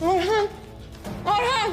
Orhan! Orhan!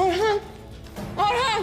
Orhan! Orhan!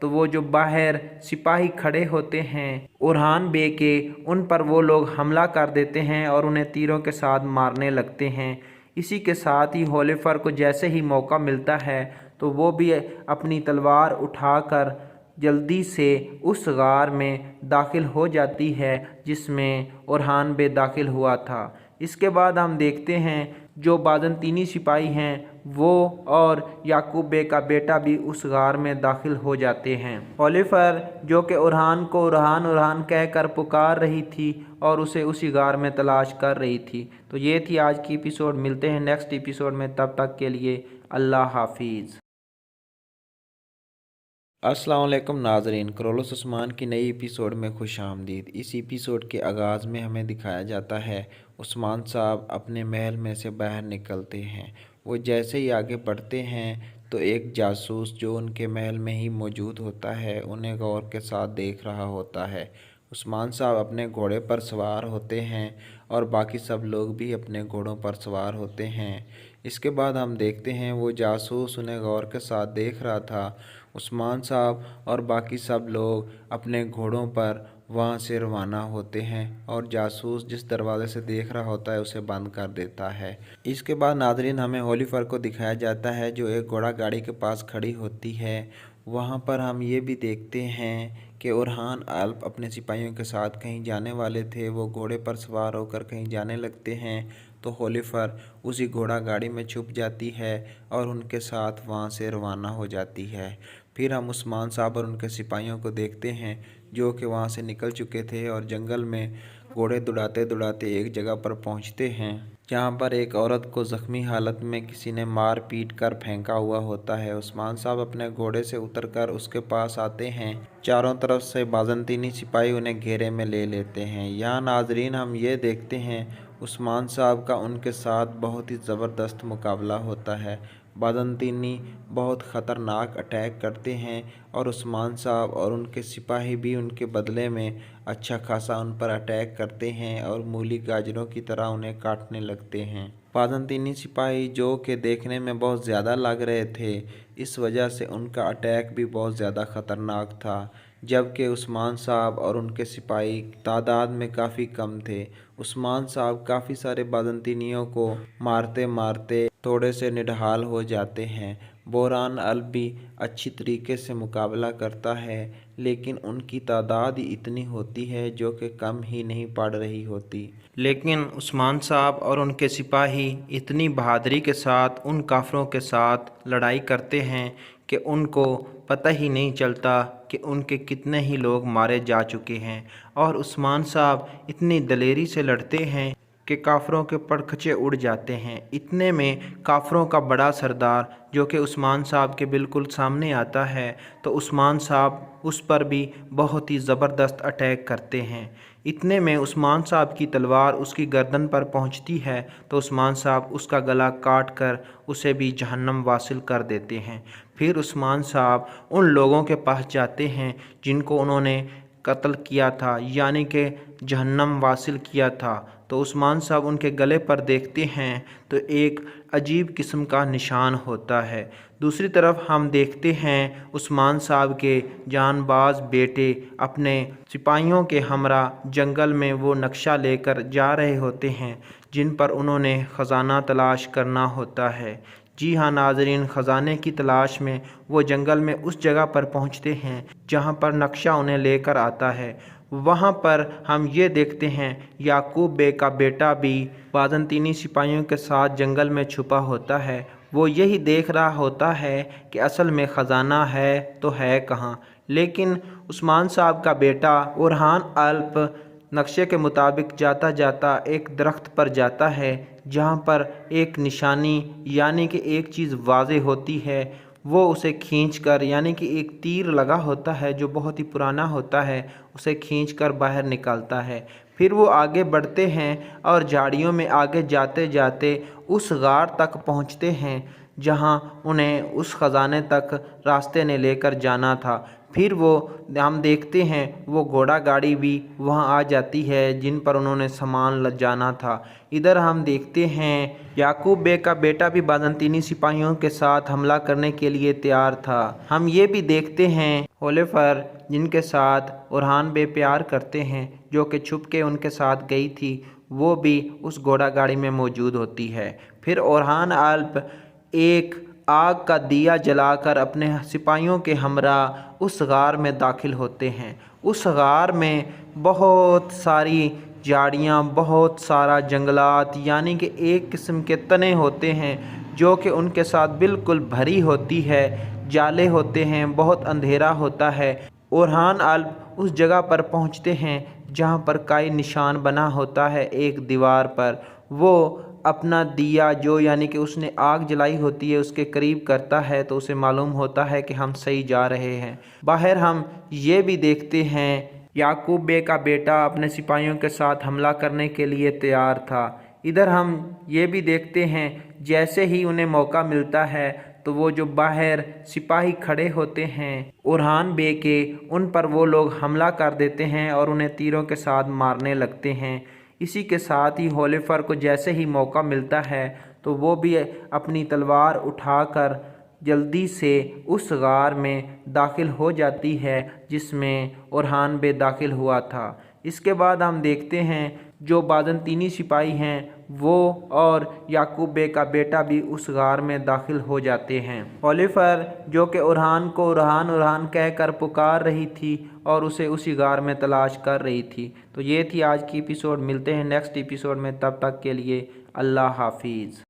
تو وہ جو باہر سپاہی کھڑے ہوتے ہیں اورحان بے کے، ان پر وہ لوگ حملہ کر دیتے ہیں اور انہیں تیروں کے ساتھ مارنے لگتے ہیں۔ اسی کے ساتھ ہی ہولیفر کو جیسے ہی موقع ملتا ہے تو وہ بھی اپنی تلوار اٹھا کر جلدی سے اس غار میں داخل ہو جاتی ہے جس میں اورحان بے داخل ہوا تھا۔ اس کے بعد ہم دیکھتے ہیں جو بازنطینی سپاہی ہیں وہ اور یعقوب بے کا بیٹا بھی اس غار میں داخل ہو جاتے ہیں۔ ہولیفر جو کہ اورحان کو اورحان اورحان کہہ کر پکار رہی تھی اور اسے اسی غار میں تلاش کر رہی تھی۔ تو یہ تھی آج کی ایپیسوڈ، ملتے ہیں نیکسٹ ایپیسوڈ میں، تب تک کے لیے اللہ حافظ۔ السلام علیکم ناظرین، کرولوس عثمان کی نئی ایپیسوڈ میں خوش آمدید۔ اس ایپیسوڈ کے آغاز میں ہمیں دکھایا جاتا ہے عثمان صاحب اپنے محل میں سے باہر نکلتے ہیں۔ وہ جیسے ہی آگے بڑھتے ہیں تو ایک جاسوس جو ان کے محل میں ہی موجود ہوتا ہے انہیں غور کے ساتھ دیکھ رہا ہوتا ہے۔ عثمان صاحب اپنے گھوڑے پر سوار ہوتے ہیں اور باقی سب لوگ بھی اپنے گھوڑوں پر سوار ہوتے ہیں۔ اس کے بعد ہم دیکھتے ہیں وہ جاسوس انہیں غور کے ساتھ دیکھ رہا تھا۔ عثمان صاحب اور باقی سب لوگ اپنے گھوڑوں پر وہاں سے روانہ ہوتے ہیں اور جاسوس جس دروازے سے دیکھ رہا ہوتا ہے اسے بند کر دیتا ہے۔ اس کے بعد ناظرین ہمیں ہولیفر کو دکھایا جاتا ہے جو ایک گھوڑا گاڑی کے پاس کھڑی ہوتی ہے۔ وہاں پر ہم یہ بھی دیکھتے ہیں کہ اورحان الپ اپنے سپاہیوں کے ساتھ کہیں جانے والے تھے، وہ گھوڑے پر سوار ہو کر کہیں جانے لگتے ہیں تو ہولیفر اسی گھوڑا گاڑی میں چھپ جاتی ہے اور ان کے ساتھ وہاں سے روانہ ہو جاتی ہے۔ پھر ہم عثمان صاحب اور ان کے سپاہیوں کو دیکھتے ہیں جو کہ وہاں سے نکل چکے تھے اور جنگل میں گھوڑے دوڑاتے دوڑاتے ایک جگہ پر پہنچتے ہیں جہاں پر ایک عورت کو زخمی حالت میں کسی نے مار پیٹ کر پھینکا ہوا ہوتا ہے۔ عثمان صاحب اپنے گھوڑے سے اتر کر اس کے پاس آتے ہیں، چاروں طرف سے بازنطینی سپاہی انہیں گھیرے میں لے لیتے ہیں۔ یہاں ناظرین ہم یہ دیکھتے ہیں عثمان صاحب کا ان کے ساتھ بہت ہی زبردست مقابلہ ہوتا ہے۔ بازنطینی بہت خطرناک اٹیک کرتے ہیں اور عثمان صاحب اور ان کے سپاہی بھی ان کے بدلے میں اچھا خاصا ان پر اٹیک کرتے ہیں اور مولی گاجروں کی طرح انہیں کاٹنے لگتے ہیں۔ بازنطینی سپاہی جو کہ دیکھنے میں بہت زیادہ لگ رہے تھے، اس وجہ سے ان کا اٹیک بھی بہت زیادہ خطرناک تھا، جبکہ عثمان صاحب اور ان کے سپاہی تعداد میں کافی کم تھے۔ عثمان صاحب کافی سارے بازنطینیوں کو مارتے مارتے تھوڑے سے نڈھال ہو جاتے ہیں۔ اورحان الپ بھی اچھی طریقے سے مقابلہ کرتا ہے لیکن ان کی تعداد ہی اتنی ہوتی ہے جو کہ کم ہی نہیں پڑ رہی ہوتی۔ لیکن عثمان صاحب اور ان کے سپاہی اتنی بہادری کے ساتھ ان کافروں کے ساتھ لڑائی کرتے ہیں کہ ان کو پتہ ہی نہیں چلتا کہ ان کے کتنے ہی لوگ مارے جا چکے ہیں، اور عثمان صاحب اتنی دلیری سے لڑتے ہیں کہ کافروں کے پرکھچے اڑ جاتے ہیں۔ اتنے میں کافروں کا بڑا سردار جو کہ عثمان صاحب کے بالکل سامنے آتا ہے تو عثمان صاحب اس پر بھی بہت ہی زبردست اٹیک کرتے ہیں۔ اتنے میں عثمان صاحب کی تلوار اس کی گردن پر پہنچتی ہے تو عثمان صاحب اس کا گلا کاٹ کر اسے بھی جہنم واصل کر دیتے ہیں۔ پھر عثمان صاحب ان لوگوں کے پاس جاتے ہیں جن کو انہوں نے قتل کیا تھا، یعنی کہ جہنم واصل کیا تھا، تو عثمان صاحب ان کے گلے پر دیکھتے ہیں تو ایک عجیب قسم کا نشان ہوتا ہے۔ دوسری طرف ہم دیکھتے ہیں عثمان صاحب کے جان باز بیٹے اپنے سپاہیوں کے ہمراہ جنگل میں وہ نقشہ لے کر جا رہے ہوتے ہیں جن پر انہوں نے خزانہ تلاش کرنا ہوتا ہے۔ جی ہاں ناظرین، خزانے کی تلاش میں وہ جنگل میں اس جگہ پر پہنچتے ہیں جہاں پر نقشہ انہیں لے کر آتا ہے۔ وہاں پر ہم یہ دیکھتے ہیں یعقوب بے کا بیٹا بھی بازنطینی سپاہیوں کے ساتھ جنگل میں چھپا ہوتا ہے۔ وہ یہی دیکھ رہا ہوتا ہے کہ اصل میں خزانہ ہے تو ہے کہاں، لیکن عثمان صاحب کا بیٹا اورحان الپ نقشے کے مطابق جاتا جاتا ایک درخت پر جاتا ہے جہاں پر ایک نشانی یعنی کہ ایک چیز واضح ہوتی ہے، وہ اسے کھینچ کر، یعنی کہ ایک تیر لگا ہوتا ہے جو بہت ہی پرانا ہوتا ہے، اسے کھینچ کر باہر نکالتا ہے۔ پھر وہ آگے بڑھتے ہیں اور جھاڑیوں میں آگے جاتے جاتے اس غار تک پہنچتے ہیں جہاں انہیں اس خزانے تک راستے نے لے کر جانا تھا۔ پھر ہم دیکھتے ہیں وہ گھوڑا گاڑی بھی وہاں آ جاتی ہے جن پر انہوں نے سامان جانا تھا۔ ادھر ہم دیکھتے ہیں یعقوب بے کا بیٹا بھی بازنطینی سپاہیوں کے ساتھ حملہ کرنے کے لیے تیار تھا۔ ہم یہ بھی دیکھتے ہیں ہولیفر جن کے ساتھ اورحان بے پیار کرتے ہیں، جو کہ چھپ کے ان کے ساتھ گئی تھی، وہ بھی اس گھوڑا گاڑی میں موجود ہوتی ہے۔ پھر اورحان الپ ایک آگ کا دیا جلا کر اپنے سپاہیوں کے ہمراہ اس غار میں داخل ہوتے ہیں۔ اس غار میں بہت ساری جھاڑیاں، بہت سارا جنگلات، یعنی کہ ایک قسم کے تنے ہوتے ہیں جو کہ ان کے ساتھ بالکل بھری ہوتی ہے، جالے ہوتے ہیں، بہت اندھیرا ہوتا ہے۔ اورحان الپ اس جگہ پر پہنچتے ہیں جہاں پر کائی نشان بنا ہوتا ہے ایک دیوار پر۔ وہ اپنا دیا جو یعنی کہ اس نے آگ جلائی ہوتی ہے اس کے قریب کرتا ہے تو اسے معلوم ہوتا ہے کہ ہم صحیح جا رہے ہیں۔ باہر ہم یہ بھی دیکھتے ہیں یعقوب بے کا بیٹا اپنے سپاہیوں کے ساتھ حملہ کرنے کے لیے تیار تھا۔ ادھر ہم یہ بھی دیکھتے ہیں جیسے ہی انہیں موقع ملتا ہے تو وہ جو باہر سپاہی کھڑے ہوتے ہیں اورحان بے کے، ان پر وہ لوگ حملہ کر دیتے ہیں اور انہیں تیروں کے ساتھ مارنے لگتے ہیں۔ اسی کے ساتھ ہی ہولیفر کو جیسے ہی موقع ملتا ہے تو وہ بھی اپنی تلوار اٹھا کر جلدی سے اس غار میں داخل ہو جاتی ہے جس میں اورحان بے داخل ہوا تھا۔ اس کے بعد ہم دیکھتے ہیں جو بازنطینی سپاہی ہیں وہ اور یعقوب بے کا بیٹا بھی اس غار میں داخل ہو جاتے ہیں۔ ہولیفر جو کہ اورحان کو اورحان اورحان کہہ کر پکار رہی تھی اور اسے اسی غار میں تلاش کر رہی تھی۔ تو یہ تھی آج کی ایپیسوڈ، ملتے ہیں نیکسٹ ایپیسوڈ میں، تب تک کے لیے اللہ حافظ۔